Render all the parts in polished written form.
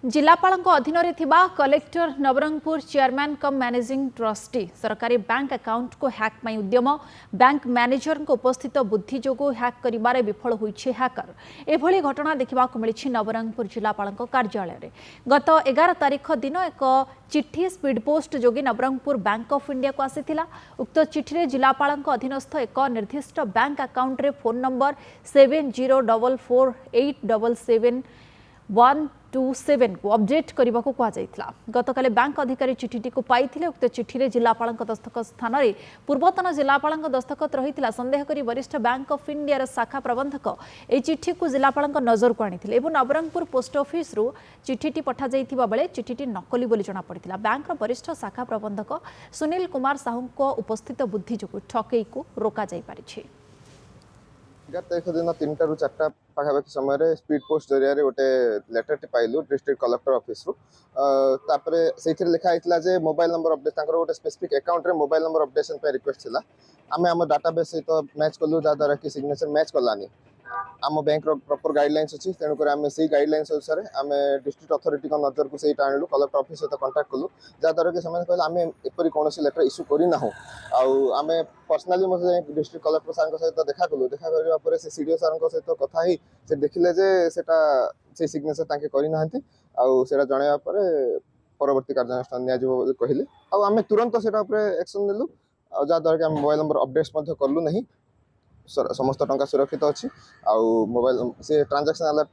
जिलापाल अधीन collector Nabarangpur chairman cum managing trustee सरकारी बैंक अकाउंट को हैक पर उद्यम बैंक मैनेजर उपस्थित बुद्धि जो हैक कर विफल होइछे हैकर एभली घटना देखा मिली नवरंगपुर जिलापाल कार्यालय में गत 11 तारीख दिन एक चिट्ठी स्पीड पोस्ट जोगे नवरंगपुर बैंक ऑफ इंडिया को आसीथिला। उक्त चिठी जिलापाल अधीनस्थ एक निर्दिष्ट बैंक अकाउंट रे फोन नंबर 7044877127 को अपडेट करने को कहुला। गतकाली बैंक अधिकारी चिठी को पाई उक्त चिठी जिलापाल दस्तखत स्थान में पूर्वतन जिलापाल दस्तखत रही सन्देह करी वरिष्ठ बैंक ऑफ इंडिया शाखा प्रबंधक ए चिठी को जिलापाल नजर को आनी नवरंगपुर पोस्ट ऑफिस रु चिठी पठा बेले चिठी नकली बोली जमापड़ा। बैंक वरिष्ठ शाखा प्रबंधक सुनील कुमार साहू उपस्थित बुद्धि जो ठकई को रोक जा 11 तारीख दिन 3टा ରୁ 4टा पाखापाखि समय स्पीड पोस्ट जरिया गोटे लेटर पाइलु डिस्ट्रिक्ट कलेक्टर ऑफिस रु से लिखाई जे मोबाइल नंबर अपडेट गोटे स्पेसिफिक अकाउंट रे मोबाइल नंबर अपडेशन पे रिक्वेस्ट थिला। आमे आम डाटाबेस सहित मैच कलु जहाँद्वारा कि सिग्नेचर मैच कलानी आम बैंक प्रॉपर गाइडलाइंस अच्छी तेणुक आम से गाइडलाइंस अनुसार आम डिस्ट्रिक्ट अथॉरिटी का नजर को सहीटा आणलु कलेक्टर ऑफिस सहित कांटेक्ट कलु जहाँद्वारा कि कहले आम एपरी कौन लेटर इश्यू करना आम पर्सनाली मत डिस्ट्रिक्ट कलेक्टर सार सहित देखा कलु देखा करने से सीडीओ सार सहित कथा ही से देखिले जे सेटा से सिग्नेचर तांके करना सेटा जणाया परवर्ती कार्यानुष्ठान नि कहले आम तुरंत से एक्शन नेलु जहाँद्वारा कि आम मोबाइल नंबर अपडेट्स कलु नहीं समस्त टंका सुरक्षित अच्छी मोबाइल से ट्रांजैक्शन अलर्ट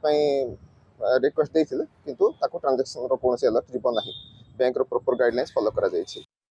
रिक्वेस्ट देते किंतु ताको ट्रांजैक्शन कौन अलर्ट जीवन ना बैंक प्रॉपर गाइडलाइंस फॉलो करा जायछि।